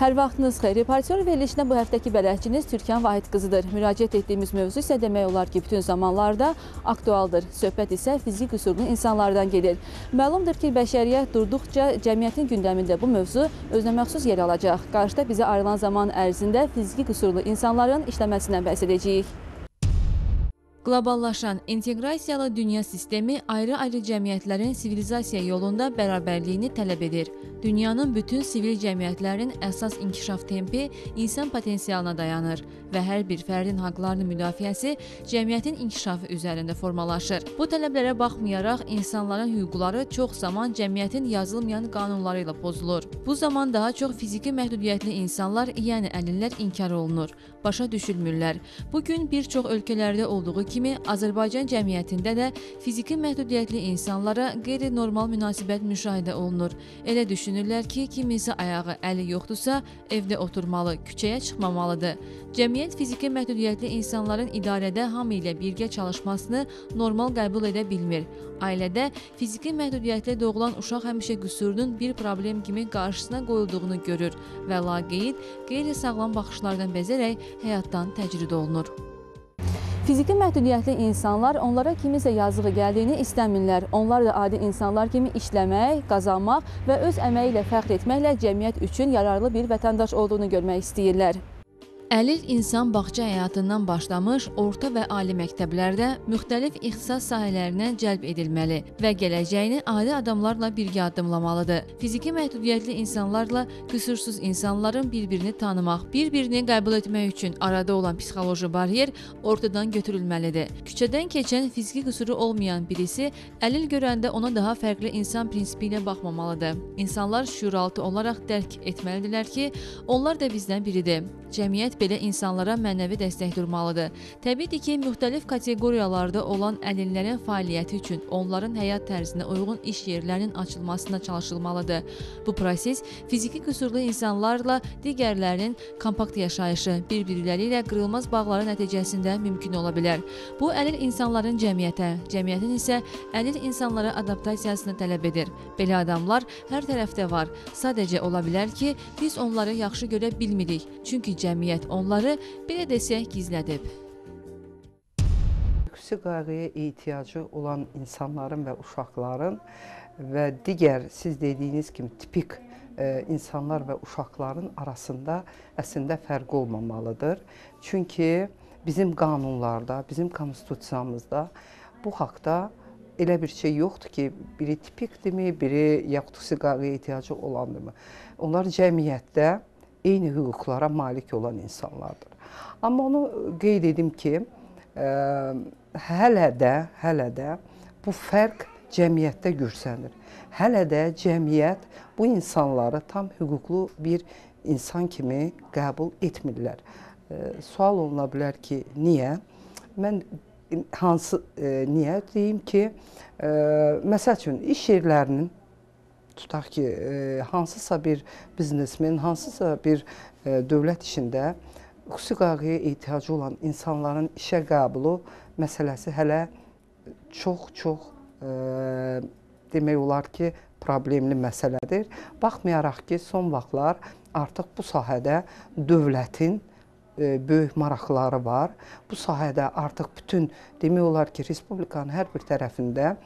Hər vaxtınız xeyir. Reportyor verilişinə bu həftəki bələdçiniz Türkan Vahid qızıdır. Müraciət etdiyimiz mövzu isə demək olar ki, bütün zamanlarda aktualdır. Söhbət isə fiziki qüsurlu insanlardan gedir. Məlumdur ki, bəşəriyyət durduqca cəmiyyətin gündəmində bu mövzu özünə məxsus yer alacaq. Qarşıda bizə ayrılan zaman ərzində fiziki qüsurlu insanların işləməsindən bəhs edəcəyik. Qloballaşan, inteqrasiyalı dünya sistemi ayrı-ayrı cəmiyyətlərin sivilizasiya yolunda bərabərliyini tələb edir. Dünyanın bütün sivil cəmiyyətlərinin əsas inkişaf tempi insan potensialına dayanır və hər bir fərdin haqlarının müdafiəsi cəmiyyətin inkişafı üzərində formalaşır. Bu tələblərə baxmayaraq, insanların hüquqları çox zaman cəmiyyətin yazılmayan qanunları ilə pozulur. Bu zaman daha çox fiziki məhdudiyyətli insanlar, yəni əlillər inkar olunur, başa düşülmürlər. Bugün bir çox ölkələrdə olduğu kimi Azərbaycan cəmiyyətində də fiziki məhdudiyyətli insanlara qeyri-normal münasibət müşahidə olunur. Elə düşünürlər ki, kimisə ayağı, əli yoxdursa, evdə oturmalı, küçəyə çıxmamalıdır. Cəmiyyət fiziki məhdudiyyətli insanların idarədə hamı ilə birgə çalışmasını normal qəbul edə bilmir. Ailədə fiziki məhdudiyyətlə doğulan uşaq həmişə qüsurunun bir problem kimi qarşısına qoyulduğunu görür və laqeyd, qeyri-sağlam baxışlardan bezərək həyatdan təcrid olunur. Fiziki məhdudiyyətli insanlar onlara kimisə yazığı gəldiyini istəmirlər. Onlar da adi insanlar kimi işləmək, qazanmaq və öz əməyi ilə fəxr etməklə cəmiyyət üçün yararlı bir vətəndaş olduğunu görmək istəyirlər. Əlil insan bağça həyatından başlamış, orta və ali məktəblərdə müxtəlif ixtisas sahələrinə cəlb edilməli və gələcəyini adi adamlarla birgə addımlamalıdır. Fiziki məhdudiyyətli insanlarla qüsursuz insanların bir-birini tanımaq, bir-birini qəbul etmək üçün arada olan psixoloji baryer ortadan götürülməlidir. Küçədən keçən fiziki qüsuru olmayan birisi əlil görəndə ona daha fərqli insan prinsipi ilə baxmamalıdır. İnsanlar şüuraltı olaraq dərk etməlidirlər ki, onlar da bizdən biridir. Cəmiyyət belə insanlara mənəvi dəstək durmalıdır. Təbiidir ki, müxtəlif kateqoriyalarda olan əlillərin fəaliyyəti üçün onların həyat tərzinə uyğun iş yerlərinin açılmasına çalışılmalıdır. Bu proses fiziki qüsurlu insanlarla digərlərinin kompakt yaşayışı, bir-birləri ilə qırılmaz bağları nəticəsində mümkün ola bilər. Bu, əlil insanların cəmiyyətə, cəmiyyətin isə əlil insanlara adaptasiyasını tələb edir. Belə adamlar hər tərəfdə var. Sadəcə ola bilər ki, biz onları yaxşı görə bilmirik. Çünki cəmiyyət onları, belə desək, gizlədib. Xüsusi qayğıya ehtiyacı olan insanların və uşaqların və digər siz dediyiniz kimi tipik insanlar və uşaqların arasında əslində fərq olmamalıdır. Çünki bizim qanunlarda, bizim konstitusiyamızda bu haqda elə bir şey yoxdur ki, biri tipikdirmi, biri yaxud xüsusi qayğıya ehtiyacı olandırmı. Onlar cəmiyyətdə eyni hüquqlara malik olan insanlardır. Amma onu qeyd edim ki, hələ də bu fərq cəmiyyətdə gürsənir. Hələ də cəmiyyət bu insanları tam hüquqlu bir insan kimi qəbul etmirlər. Sual oluna bilər ki, niyə? Mən niyə deyim ki, məsəl üçün iş yerlərinin tutaq ki, hansısa bir biznesmen, hansısa bir dövlət işində xüsusi qayğıya ehtiyacı olan insanların işə qəbulu məsələsi hələ çox demək olar ki, problemli məsələdir. Baxmayaraq ki, son vaxtlar artıq bu sahədə dövlətin böyük maraqları var. Bu sahədə artıq bütün, demək olar ki, Respublikanın hər bir tərəfində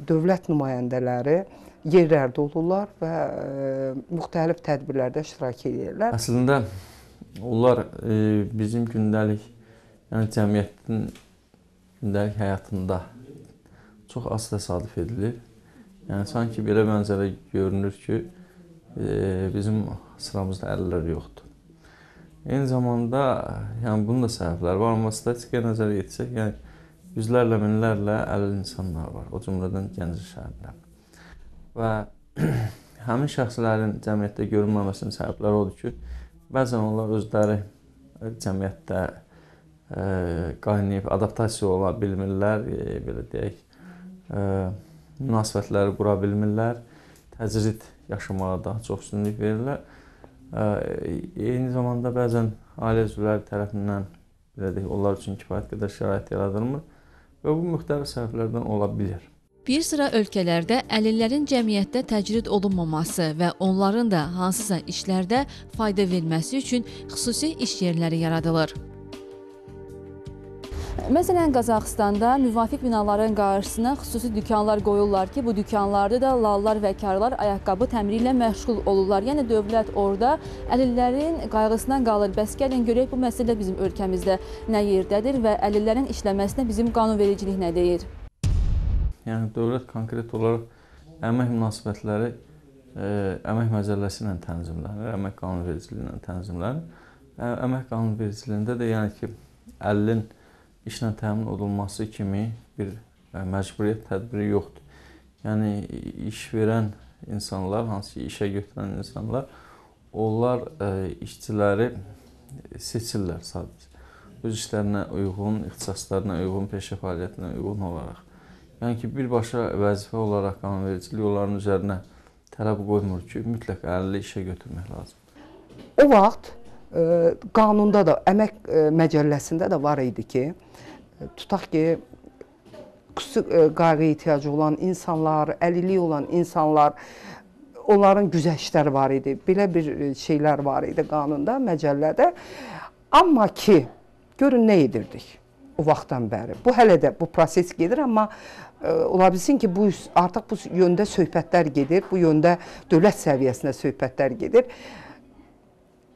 dövlət nümayəndələri yerlərdə olurlar və müxtəlif tədbirlərdə iştirak edirlər. Əslində, onlar bizim gündəlik, yəni cəmiyyətin gündəlik həyatında çox az təsadüf edilir. Yəni, sanki belə mənzərə görünür ki, bizim sıramızda əlillər yoxdur. Eyni zamanda, yəni bunun da səbəbləri var, amma statistikaya nəzər yetsək, yəni yüzlərlə, minlərlə əlil insanlar var, o cümlədən Gəncə şəhərində. Və həmin şəxslərin cəmiyyətdə görünməməsinin səbəbləri odur ki, bəzən onlar özləri cəmiyyətdə qaynayıb adaptasiya ola bilmirlər, belə deyək, münasibətləri qura bilmirlər, təcrid yaşamağa daha çox üstünlük verirlər. Eyni zamanda bəzən ailə üzvləri tərəfindən belə deyək, onlar üçün kifayət qədər şərait yaradılmır və bu müxtəlif səbəblərdən ola bilir. Bir sıra ölkələrdə əlillərin cəmiyyətdə təcrid olunmaması və onların da hansısa işlərdə fayda verməsi üçün xüsusi iş yerləri yaradılır. Məsələn, Qazaxıstanda müvafiq binaların qarşısına xüsusi dükanlar qoyurlar ki, bu dükanlarda da lallar və karlar ayaqqabı təmiri ilə məşğul olurlar. Yəni, dövlət orada əlillərin qayğısından qalır. Bəs gəlin görək bu məsələ bizim ölkəmizdə nə yerdədir və əlillərin işləməsinə bizim qanunvericilik nə deyir? Yəni, dövlət konkret olaraq əmək münasibətləri əmək məcəlləsi ilə tənzimlənir, əmək qanunvericiliyi ilə tənzimlənir. Əmək qanunvericiliyində də yəni ki, əlilin işlə təmin olunması kimi bir məcburiyyət tədbiri yoxdur. Yəni, iş verən insanlar, hansı ki, işə götürən insanlar, onlar işçiləri seçirlər sadəcə. Öz işlərinə uyğun, ixtisaslarına uyğun, peşə fəaliyyətinə uyğun olaraq. Yəni ki, birbaşa vəzifə olaraq qanunvericilik onların üzərinə tələb qoymur ki, mütləq əlilli işə götürmək lazım. O vaxt qanunda da, əmək məcəlləsində də var idi ki, tutaq ki, xüsusi qayğı ehtiyacı olan insanlar, əlilliyi olan insanlar, onların güzəştləri var idi. Belə bir şeylər var idi qanunda, məcəllədə. Amma ki, görün nə edirdik o vaxtdan bəri. Bu hələ də bu proses gedir, amma ola bilsin ki, artıq bu yöndə söhbətlər gedir, bu yöndə dövlət səviyyəsində söhbətlər gedir.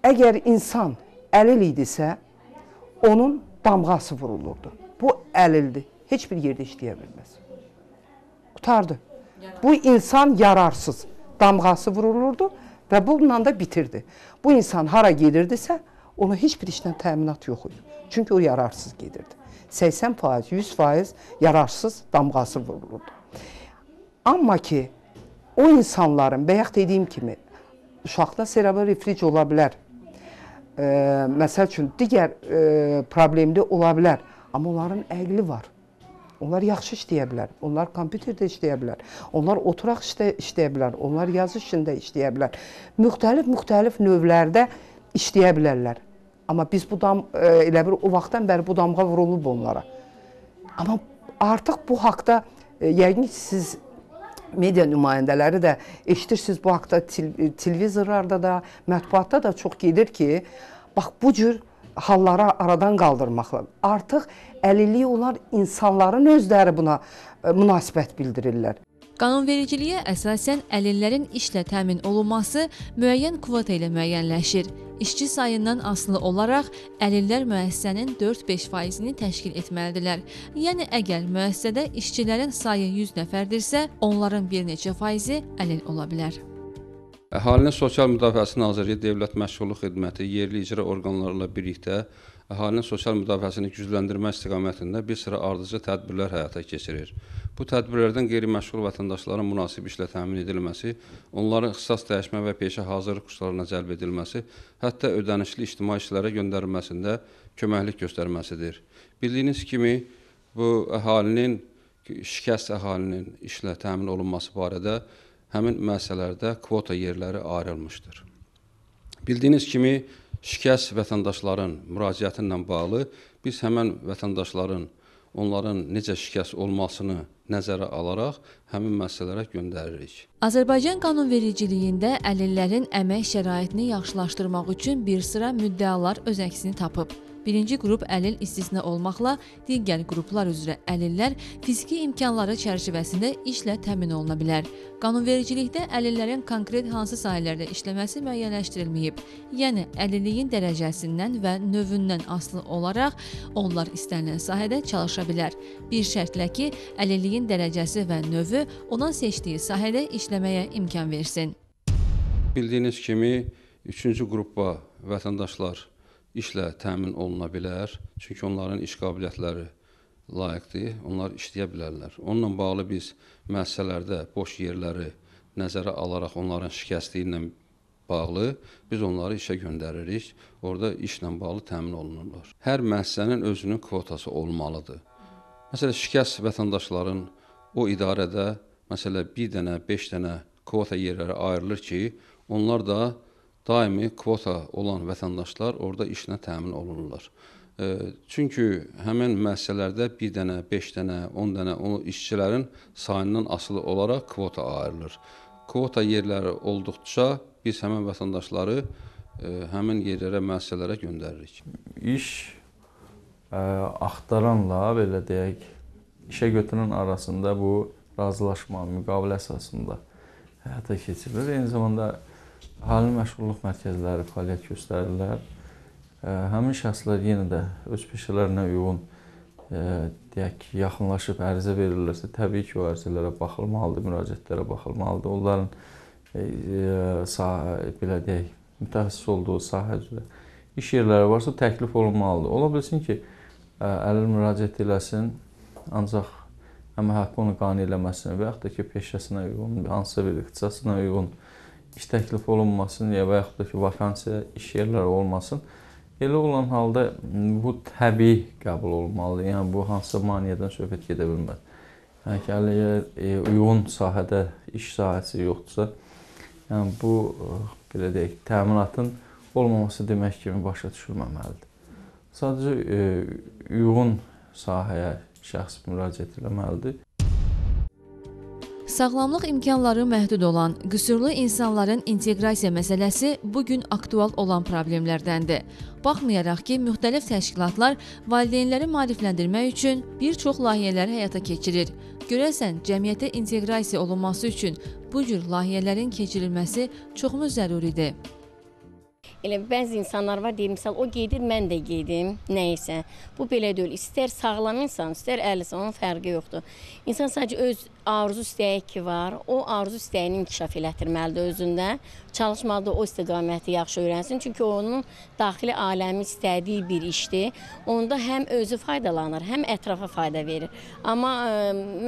Əgər insan əlil idisə, onun damğası vurulurdu. Bu əlildir, heç bir yerdə işləyə bilməz. Qutardı. Bu insan yararsız, damğası vurulurdu və bununla da bitirdi. Bu insan hara gedirdisə, ona heç bir işlə təminat yox idi. Çünki o yararsız gedirdi. 80%, 100% yararsız damğası vurulurdu. Amma ki, o insanların, bayaq dediyim kimi, uşaqda serebral reflic ola bilər. Məsəl üçün, digər problemli ola bilər. Amma onların əqli var. Onlar yaxşı işləyə bilər. Onlar kompüterdə işləyə bilər. Onlar oturaq işləyə bilər. Onlar yazı işində işləyə bilər. Müxtəlif növlərdə işləyə bilərlər. Amma biz elə bir o vaxtdan bəri bu damğa vurulub onlara. Amma artıq bu haqda, yəqin ki, siz media nümayəndələri də eşitirsiniz bu haqda televizorlarda da, mətbuatda da çox gedir ki, bax bu cür halları aradan qaldırmaqla. Artıq əlilliyi olan insanların özləri buna münasibət bildirirlər. Qanunvericiliyə əsasən əlillərin işlə təmin olunması müəyyən kvota ilə müəyyənləşir. İşçi sayından asılı olaraq əlillər müəssisənin 4-5%-ni təşkil etməlidirlər. Yəni, əgər müəssisədə işçilərin sayı 100 nəfərdirsə, onların bir neçə faizi əlil ola bilər. Əhalinin Sosial Müdafiəsi Nazirliyi Dövlət Məşğulluq Xidməti yerli icra orqanlarıyla birlikdə əhalinin sosial müdafiəsini gücləndirmə istiqamətində bir sıra ardıcı tədbirlər həyata keçirir. Bu tədbirlərdən qeyri-məşğul vətəndaşların münasib işlə təmin edilməsi, onların ixtisas dəyişmə və peşə hazırlıq kurslarına cəlb edilməsi, hətta ödənişli ictimai işlərə göndərilməsində köməklik göstərməsidir. Bildiyiniz kimi, bu şikəst əhalinin işlə təmin olunması barədə həmin müəssisələrdə kvota yerləri ayrılmışdır. Bildiyiniz kimi, şikəst vətəndaşların müraciəti ilə bağlı biz həmən vətəndaşların onların necə şikəst olmasını nəzərə alaraq həmin müəssisələrə göndəririk. Azərbaycan qanunvericiliyində əlillərin əmək şəraitini yaxşılaşdırmaq üçün bir sıra müddəalar öz əksini tapıb. Birinci qrup əlil istisna olmaqla digər qruplar üzrə əlillər fiziki imkanları çərçivəsində işlə təmin oluna bilər. Qanunvericilikdə əlillərin konkret hansı sahələrdə işləməsi müəyyənləşdirilməyib. Yəni, əlilliyin dərəcəsindən və növündən asılı olaraq onlar istənilən sahədə çalışa bilər. Bir şərtlə ki, əlilliyin dərəcəsi və növü ona seçdiyi sahədə işləməyə imkan versin. Bildiyiniz kimi, üçüncü qrupa vətəndaşlar işlə təmin oluna bilər. Çünki onların iş qabiliyyətləri layiqdir, onlar işləyə bilərlər. Onunla bağlı biz müəssisələrdə boş yerləri nəzərə alaraq onların şikəstliyi ilə bağlı biz onları işə göndəririk. Orada işlə bağlı təmin olunurlar. Hər müəssisənin özünün kvotası olmalıdır. Məsələn, şikəst vətəndaşların o idarədə məsələn 1 dənə, 5 dənə kvota yerləri ayrılır ki, onlar da daimi kvota olan vətəndaşlar orada işlə təmin olunurlar. Çünki həmin müəssisələrdə 1 dənə, 5 dənə, 10 dənə o işçilərin sayından asılı olaraq kvota ayrılır. Kvota yerləri olduqca biz həmin vətəndaşları həmin yerlərə, müəssisələrə göndəririk. İş axtaranla, belə deyək, işə götürən arasında bu razılaşma, müqavilə əsasında həyata keçirilir. Eyni zamanda əhali məşğulluq mərkəzləri fəaliyyət göstərirlər. Həmin şəxslər yenə də öz peşələrinə uyğun deyək ki, yaxınlaşıb ərizə verirlərsə, təbii ki, o ərizələrə baxılmalıdır, müraciətlərə baxılmalıdır. Onların belə deyək, mütəxəssis olduğu sahə üzrə iş yerləri varsa təklif olunmalıdır. Ola bilsin ki, əlil müraciət eləsin, ancaq əmək haqqı onu qane eləməsin və yaxud da ki, peşəsinə uyğun, hansısa bir ixtisasına uyğun iş təklif olunmasın və yaxud da ki, vakansiya iş yerləri olmasın. Elə olan halda bu təbii qəbul olunmalıdır. Yəni, bu hansısa maneədən söhbət gedə bilməz. Yəni ki, əgər uyğun sahədə iş sahəsi yoxdursa, yəni bu, belə deyək, təminatın olmaması demək kimi başa düşülməməlidir. Sadəcə uyğun sahəyə şəxs müraciət etməlidir. Sağlamlıq imkanları məhdud olan, qüsurlu insanların inteqrasiya məsələsi bugün aktual olan problemlərdəndir. Baxmayaraq ki, müxtəlif təşkilatlar valideynləri maarifləndirmək üçün bir çox layihələri həyata keçirir. Görəsən, cəmiyyətə inteqrasiya olunması üçün bu cür layihələrin keçirilməsi çoxmu zəruridir? Elə bəzi insanlar var, deyir, misal, o gedir, mən də gedim, nəysə. Bu belə deyil. İstər sağlam insan, istər əllisə, onun fərqi yoxdur. İnsan sadəcə öz arzu istəyi ki var, o arzu istəyini inkişaf elətdirməlidir özündə. Çalışmalıdır o istiqaməti yaxşı öyrənsin. Çünki onun daxili aləmi istədiyi bir işdir. Onda həm özü faydalanır, həm ətrafa fayda verir. Amma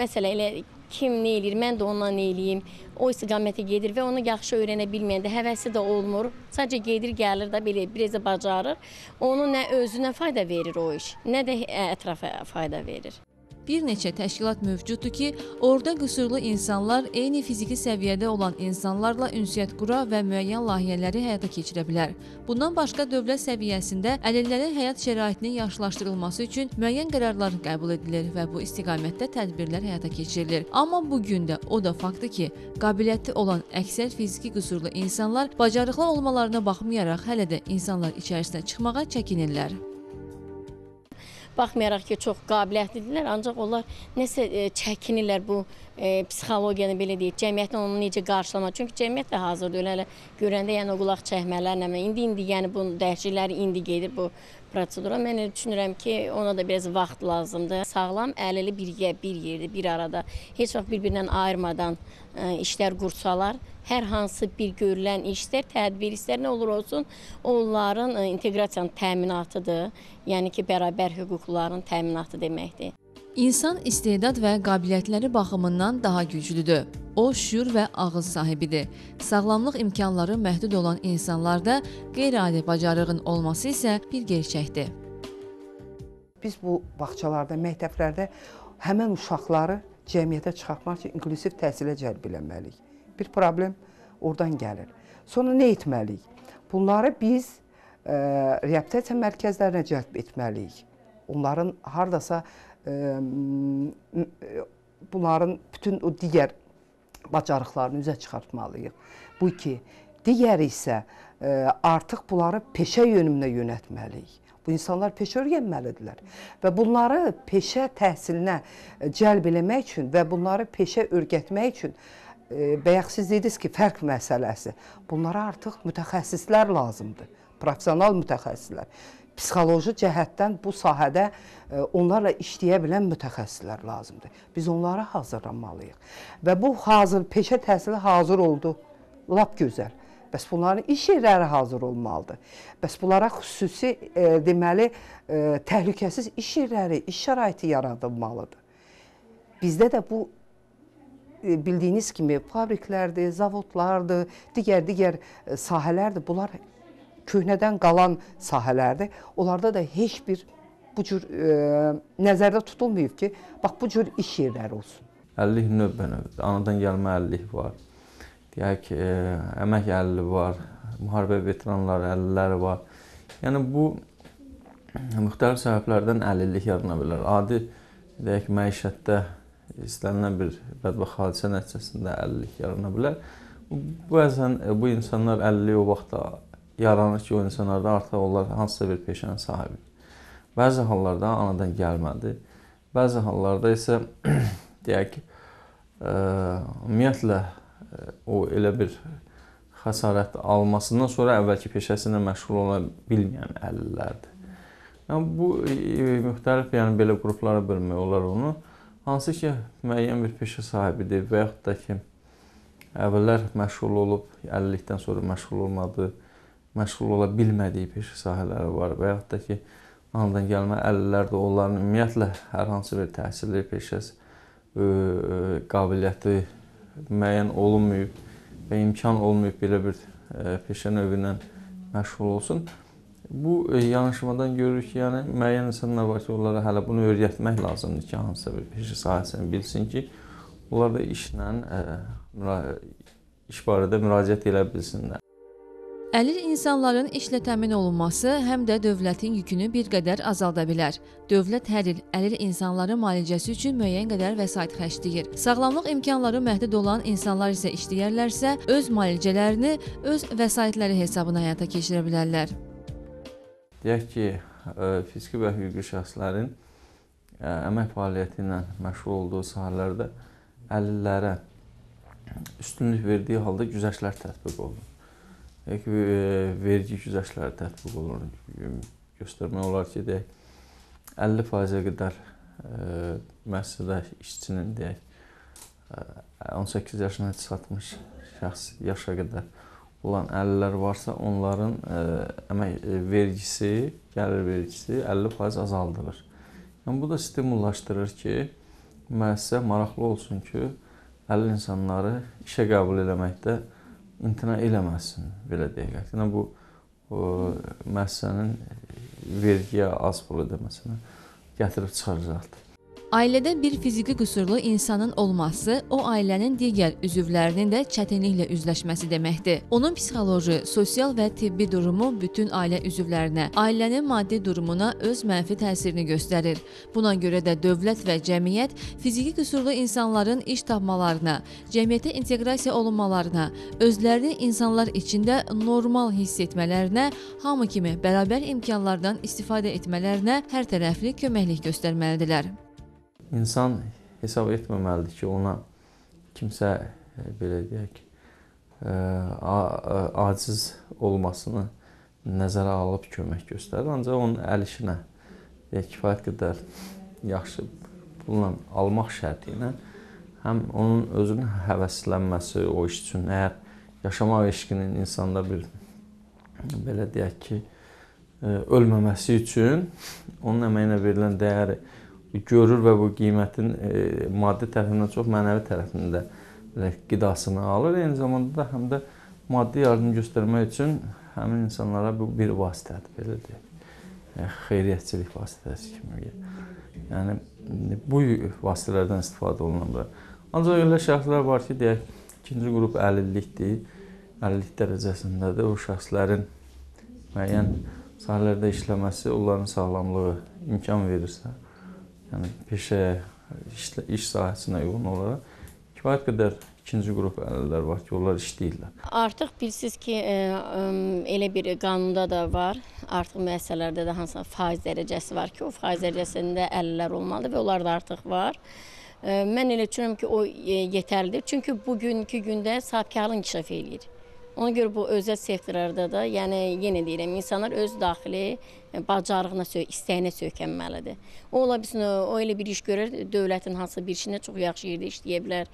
məsələ elə kim nə eləyir, mən də ondan nə eləyim, o istiqamətə gedir və onu yaxşı öyrənə bilməyəndə həvəsi də olmur. Sadəcə gedir, gəlir də belə biraz da bacarır. Onun nə özünə fayda verir o iş, nə də ətrafa fayda verir. Bir neçə təşkilat mövcuddur ki, orada qüsurlu insanlar eyni fiziki səviyyədə olan insanlarla ünsiyyət qura və müəyyən layihələri həyata keçirə bilər. Bundan başqa dövlət səviyyəsində əlillərin həyat şəraitinin yaxşılaşdırılması üçün müəyyən qərarlar qəbul edilir və bu istiqamətdə tədbirlər həyata keçirilir. Amma bu gün də o da faktdır ki, qabiliyyətli olan əksər fiziki qüsurlu insanlar bacarıqlı olmalarına baxmayaraq hələ də insanlar içərisinə çıxmağa çəkinirlər. Baxmayaraq ki, çox qabiliyyətlidirlər, ancaq onlar nəsə çəkinirlər bu psixologiyanı, belə deyək, cəmiyyətin onu necə qarşılamaq. Çünki cəmiyyət də hazırdır, elə görəndə yəni o qulaq çəkmələrlə, indi yəni bu dəyişiklikləri indi gedir bu prosedura. Mən elə düşünürəm ki, ona da biraz vaxt lazımdır. Sağlam, əlili bir yerdə, bir arada, heç vaxt bir-birindən ayırmadan işlər qursalar, hər hansı bir görülən işlər, tədbir istər nə olur olsun, onların inteqrasiyanın təminatıdır. Yəni ki, bərabər hüquqların təminatı deməkdir. İnsan istedad və qabiliyyətləri baxımından daha güclüdür. O, şüur və ağız sahibidir. Sağlamlıq imkanları məhdud olan insanlarda qeyri-adi bacarığın olması isə bir gerçəkdir. Biz bu bağçalarda, məktəblərdə həmən uşaqları cəmiyyətə çıxartmaq üçün inklusiv təhsilə cəlb eləməliyik. Bir problem oradan gəlir. Sonra nə etməliyik? Bunları biz reabilitasiya mərkəzlərinə cəlb etməliyik. Onların hardasa bunların bütün o digər bacarıqlarını üzə çıxartmalıyıq. Bu ki, digəri isə artıq bunları peşə yönümünə yönətməliyik. Bu insanlar peşə öyrənməlidirlər və bunları peşə təhsilinə cəlb eləmək üçün və bunları peşə öyrətmək üçün bayaq siz dediniz ki, fərq məsələsi. Bunlara artıq mütəxəssislər lazımdır, professional mütəxəssislər. Psixoloji cəhətdən bu sahədə onlarla işləyə bilən mütəxəssislər lazımdır. Biz onlara hazırlanmalıyıq. Və bu peşə təhsili hazır oldu, lap gözəl. Bəs bunların iş yerləri hazır olmalıdır. Bəs bunlara xüsusi, deməli, təhlükəsiz iş yerləri, iş şəraiti yaradılmalıdır. Bizdə də bu, bildiyiniz kimi, fabriklərdir, zavodlardır, digər sahələrdir. Bunlar köhnədən qalan sahələrdir. Onlarda da heç bir bu cür nəzərdə tutulmayıb ki, bax, bu cür iş yerləri olsun. Əlillik növbə-növbədir. Anadan gəlmə əlillik var. Deyək ki, əmək əlilliyi var, müharibə veteranları əlilləri var. Yəni bu müxtəlif səbəblərdən əlillik yarana bilər. Adi deyək ki, məişətdə istənilən bir bədbəxt hadisə nəticəsində əlillik yarana bilər. Bəzən bu insanlar əlillik o vaxtda yaranır ki, o insanlarda artıq onlar hansısa bir peşənin sahibidir. Bəzi hallarda anadan gəlmədir. Bəzi hallarda isə deyək ki, ümumiyyətlə o elə bir xəsarət almasından sonra əvvəlki peşəsinə məşğul ola bilməyən əlillərdir. Yəni, bu müxtəlif belə qruplara bölmək olar onu. Hansı ki, müəyyən bir peşə sahibidir və yaxud da ki, əvvəllər məşğul olub, əlillikdən sonra məşğul olmadığı, məşğul ola bilmədiyi peşə sahələri var və yaxud da ki, anadan gəlmə əlillər də onların ümumiyyətlə hər hansı bir təhsilli peşəsi, qabiliyyəti müəyyən olunmayıb və imkan olmayıb belə bir peşə növü ilə məşğul olsun. Bu yanaşmadan görürük ki, yəni müəyyən insanlar var ki, onlara hələ bunu öyrətmək lazımdır ki, hansısa bir peşə sahəsini bilsin ki, onlar da iş barədə müraciət edə bilsinlər. Əlil insanların işlə təmin olunması həm də dövlətin yükünü bir qədər azalda bilər. Dövlət hər il əlil insanların müalicəsi üçün müəyyən qədər vəsait xərcləyir. Sağlamlıq imkanları məhdud olan insanlar isə işləyərlərsə, öz müalicələrini öz vəsaitləri hesabına həyata keçirə bilərlər. Deyək ki, fiziki və hüquqi şəxslərin əmək fəaliyyəti ilə məşğul olduğu sahələrdə əlillərə üstünlük verdiyi halda güzəştlər tətbiq olunur. Deyək ki, vergi güzəştləri tətbiq olunur. Göstərmək olar ki, deyək, 50%-ə qədər müəssisədə işçinin, deyək, 18 yaşına çatmış şəxs yaşa qədər olan əlillər varsa, onların əmək vergisi, gəlir vergisi 50% azaldılır. Yəni, bu da stimullaşdırır ki, müəssisə maraqlı olsun ki, əlil insanları işə qəbul eləməkdə imtina eləməsin, belə deyək. Yəni, bu müəssisənin vergiyə az pul ödəməsinə gətirib çıxaracaqdır. Ailədə bir fiziki qüsurlu insanın olması o ailənin digər üzvlərinin də çətinliklə üzləşməsi deməkdir. Onun psixoloji, sosial və tibbi durumu bütün ailə üzvlərinə, ailənin maddi durumuna öz mənfi təsirini göstərir. Buna görə də dövlət və cəmiyyət fiziki qüsurlu insanların iş tapmalarına, cəmiyyətə inteqrasiya olunmalarına, özlərini insanlar içində normal hiss etmələrinə, hamı kimi bərabər imkanlardan istifadə etmələrinə hər tərəfli köməklik göstərməlidirlər. İnsan hesab etməməlidir ki, ona kimsə, belə deyək, aciz olmasını nəzərə alıb kömək göstərir. Ancaq onun əl işinə kifayət qədər yaxşı pulla almaq şərti ilə həm onun özünün həvəslənməsi o iş üçün, əgər yaşamaq eşqinin insanda bir, belə deyək ki, ölməməsi üçün onun əməyinə verilən dəyəri görür və bu qiymətin maddi tərəfindən çox mənəvi tərəfində qidasını alır. Eyni zamanda da həm də maddi yardım göstərmək üçün həmin insanlara bu bir vasitədir, belə deyək. Xeyriyyətçilik vasitəsi kimi. Yəni, bu vasitələrdən istifadə olunur. Ancaq elə şəxslər var ki, deyək, ikinci qrup əlillikdir, əlillik dərəcəsindədir. O şəxslərin müəyyən sahələrdə işləməsi onların sağlamlığı imkan verirsə, yəni peşəyə, iş sahəsinə uyğun olaraq kifayət qədər ikinci qrup əlillər var ki, onlar işləyirlər. Artıq bilirsiniz ki, elə bir qanunda da var, artıq müəssisələrdə də hansısa faiz dərəcəsi var ki, o faiz dərəcəsində əlillər olmalıdır və onlar da artıq var. Mən elə düşünürəm ki, o yetərlidir. Çünki bugünkü gündə sahibkarlıq inkişaf edir. Ona görə bu özəl sektorlarda da, yəni yenə deyirəm, insanlar öz daxili bacarığına, istəyinə söykənməlidir. O ola bilsin, o elə bir iş görər, dövlətin hansısa bir işində çox yaxşı yerdə işləyə bilər.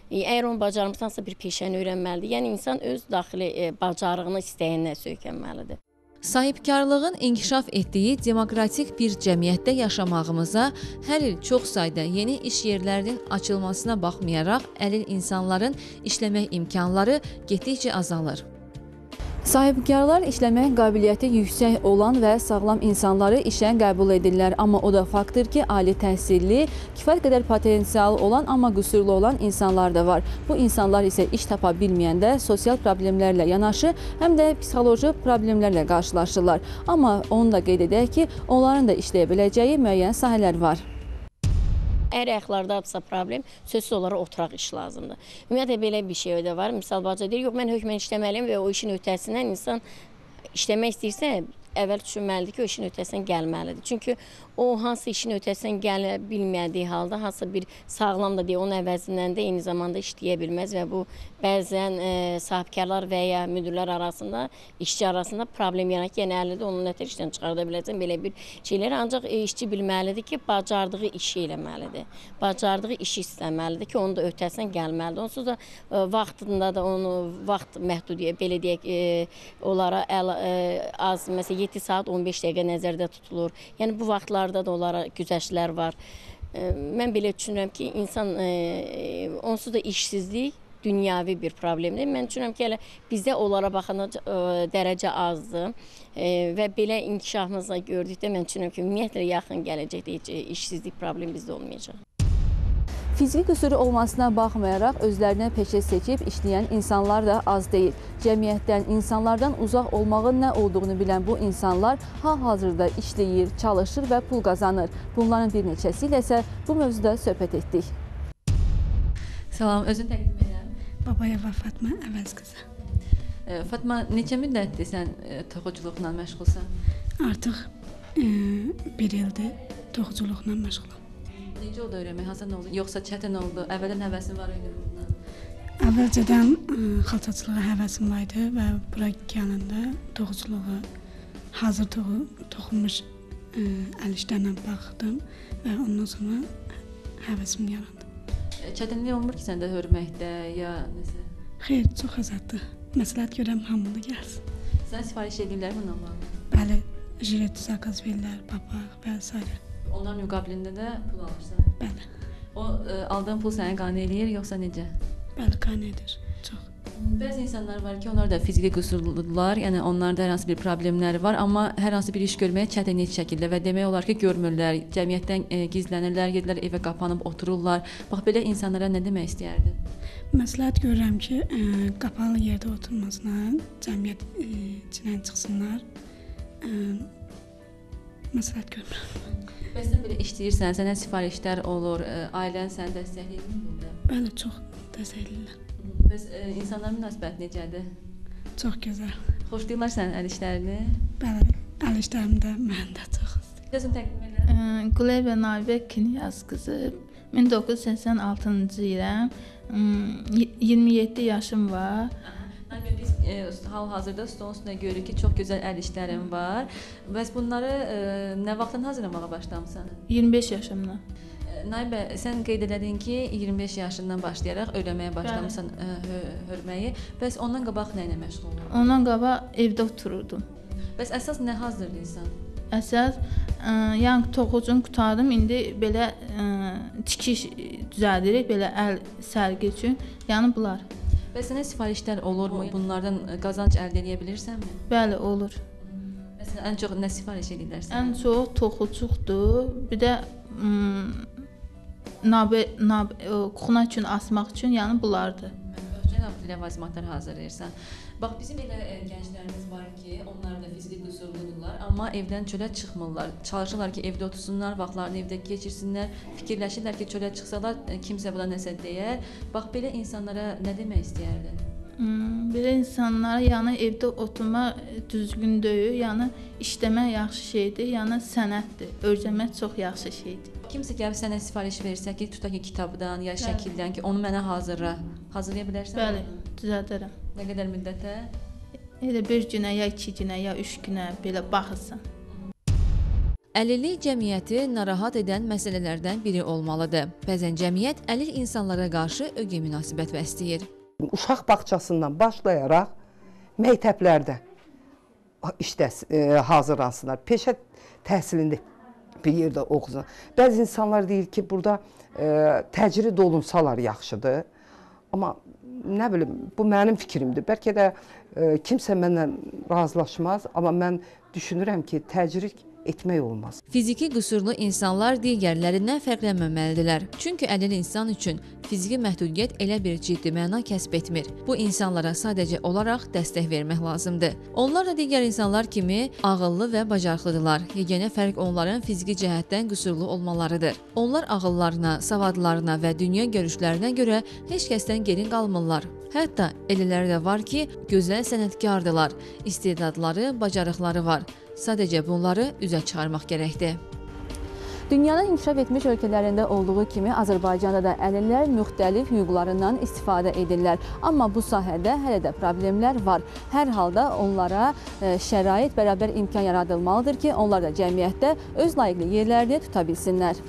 Əgər onu bacarmırsa, hansısa bir peşəni öyrənməlidir. Yəni insan öz daxili bacarığına, istəyinə söykənməlidir. Sahibkarlığın inkişaf etdiyi demokratik bir cəmiyyətdə yaşamağımıza hər il çox sayda yeni iş yerlərinin açılmasına baxmayaraq əlil insanların işləmək imkanları getdikcə azalır. Sahibkarlar işləmək qabiliyyəti yüksək olan və sağlam insanları işə qəbul edirlər. Amma o da faktdır ki, ali təhsilli, kifayət qədər potensial olan, amma qüsurlu olan insanlar da var. Bu insanlar isə iş tapa bilməyəndə sosial problemlərlə yanaşı, həm də psixoloji problemlərlə qarşılaşırlar. Amma onu da qeyd edək ki, onların da işləyə biləcəyi müəyyən sahələr var. Əgər ayaqlardadırsa problem, sözsüz olaraq oturaq iş lazımdır. Ümumiyyətlə, belə bir şey də var. Misal bacı deyir, yox, mən hökmən işləməliyim və o işin ötəsindən insan işləmək istəyirsə, əvvəl düşünməlidir ki, o işin ötəsindən gəlməlidir. Çünki o hansı işin ötəsindən gələ bilmədiyi halda, hansı bir sağlam da deyə, onun əvəzindən də eyni zamanda işləyə bilməz və bu bəzən sahibkarlar və ya müdürlər arasında, işçi arasında problem yaradır ki, yəni əlində onu nətər işdən çıxarda biləcək belə bir şeylər. Ancaq işçi bilməlidir ki, bacardığı işi eləməlidir. Bacardığı işi istəməlidir ki, onu da ötəsindən gəlməlidir. Onsuz da vaxtında da onu, vaxt məhdudiyyət, belə deyək, onlara az, məsələn, 7 saat 15 dəqiqə nəzərdə tutulur. Yəni bu vaxtlarda da onlara güzəştlər var. Mən belə düşünürəm ki, insan onsuz da işsizlik dünyavi bir problemdir. Mən düşünürəm ki, hələ bizdə onlara baxanda dərəcə azdır və belə inkişafımızla gördükdə mən düşünürəm ki, ümumiyyətlə yaxın gələcəkdə heç işsizlik problemi bizdə olmayacaq. Fiziki qüsuru olmasına baxmayaraq özlərinə peşə seçib işləyən insanlar da az deyil. Cəmiyyətdən, insanlardan uzaq olmağın nə olduğunu bilən bu insanlar hal-hazırda işləyir, çalışır və pul qazanır. Bunların bir neçəsi ilə isə bu mövzuda söhbət etdik. Salam, özünü təqdim edirəm. Babayeva Fatma Əvəz qızı. Fatma, neçə müddətdir sən toxuculuqla məşğulsan? Artıq bir ildir toxuculuqla məşğulam. Necə oldu öyrənmək? Hasan oldu? Yoxsa çətin oldu? Əvvəldən həvəsin var idi bundan? Əvvəlcədən xalçaçılığa həvəsim var idi və bura gələndə toxuculuğa, hazır toxunmuş əl işlərlə baxdım və ondan sonra həvəsim yarandı. Çətinlik olmur ki, səndə hörməkdə ya nəsə? Xeyr, çox azaddır. Məsləhət görəm, hamılı gəlsin. Sən sifariş edirlər bununla? Bəli, jilet, zakaz verirlər, papaq və s. Onların müqabilində də pul alırsan? Bəli. O aldığın pul səni qane eləyir, yoxsa necə? Bəli, qane edir. Çox. Bəzi insanlar var ki, onlar da fiziki qüsurludular, yəni onlarda hər hansı bir problemləri var, amma hər hansı bir iş görməyə çətinlik şəkildə və demək olar ki, görmürlər, cəmiyyətdən gizlənirlər, gedirlər evə qapanıb otururlar. Bax, belə insanlara nə demək istəyərdin? Məsləhət görürəm ki, qapalı yerdə oturmasına, cəmiyyət içindən çıxsınlar. Məsləhət görmürəm. Bəs sən belə işləyirsən, sənə sifarişlər olur, ailən səni dəstəkləyir bunda? Bəli, çox dəstəkləyirlər. Bəs insanların münasibəti necədir? Çox gözəl. Xoşlayırlar sənin əl işlərini? Bəli, əl işlərim də mən də çox istəyirəm. Özün təqdim edirəm. Quleyva Navibə Kinyaz qızı. 1986-cı iləm. 27 yaşım var. Biz hal-hazırda stolun üstündə görürük ki, çox gözəl əl işlərin var. Bəs bunları nə vaxtdan hazırlamağa başlamısan? 25 yaşımdan. Naibə, sən qeyd elədin ki, 25 yaşından başlayaraq öyrənməyə başlamısan hörməyi. Bəs ondan qabaq nə ilə məşğul olurdun? Ondan qabaq evdə otururdum. Bəs əsas nə hazırlayırsan? Əsas, yəni toxucunu qurtardım, indi belə tikiş düzəldirik, belə əl sərgi üçün, yəni bunlar. Bəs sənə sifarişlər olurmu? Bunlardan qazanc əldə edə bilirsənmi? Bəli, olur. Məsələn, ən çox nə sifariş edirlər sənə? Ən çox toxucuqdur, bir də kuxuna üçün asmaq üçün, yəni bunlardır. Ləvazimatlar hazırlayırsan. Bax, bizim elə gənclərimiz var ki, onlar da fiziki qüsurludurlar, amma evdən çölə çıxmırlar. Çalışırlar ki, evdə otursunlar, vaxtlarını evdə keçirsinlər, fikirləşirlər ki, çölə çıxsalar, kimsə buna nəsə deyər. Bax, belə insanlara nə demək istəyərdin? Belə insanlara, yəni evdə oturma düzgün deyil, yəni işləmək yaxşı şeydir, yəni sənətdir, öyrənmək çox yaxşı şeydir. Kimsə gəlib sənə sifariş versə ki, tutaq ki, kitabdan ya şəkildən ki, onu mənə hazırlaya bilərsən? Bəli, düzəldərəm. Nə qədər müddətə? Elə bir günə, ya 2 günə, ya 3 günə belə baxırsan. Əlillik cəmiyyəti narahat edən məsələlərdən biri olmalıdır. Bəzən cəmiyyət əlil insanlara qarşı ögey münasibət bəsləyir. Uşaq bağçasından başlayaraq məktəblərdə hazırlansınlar, peşə təhsilində bir yerdə oxusun. Bəzi insanlar deyir ki, burada təcrid olunsalar yaxşıdır. Amma nə bilim, bu mənim fikrimdir. Bəlkə də kimsə mənlə razılaşmaz, amma mən düşünürəm ki, təcrid etmək olmaz. Fiziki qüsurlu insanlar digərlərindən fərqlənməməlidirlər. Çünki əlil insan üçün fiziki məhdudiyyət elə bir ciddi məna kəsb etmir. Bu insanlara sadəcə olaraq dəstək vermək lazımdır. Onlar da digər insanlar kimi ağıllı və bacarıqlıdırlar. Yeganə fərq onların fiziki cəhətdən qüsurlu olmalarıdır. Onlar ağıllarına, savadlarına və dünya görüşlərinə görə heç kəsdən geri qalmırlar. Hətta elələri də var ki, gözəl sənətkardırlar, istedadları, bacarıqları var. Sadəcə bunları üzə çıxarmaq gərəkdir. Dünyanın inkişaf etmiş ölkələrində olduğu kimi Azərbaycanda da əlillər müxtəlif hüquqlarından istifadə edirlər. Amma bu sahədə hələ də problemlər var. Hər halda onlara şərait, bərabər imkan yaradılmalıdır ki, onlar da cəmiyyətdə öz layiqli yerlərini tuta bilsinlər.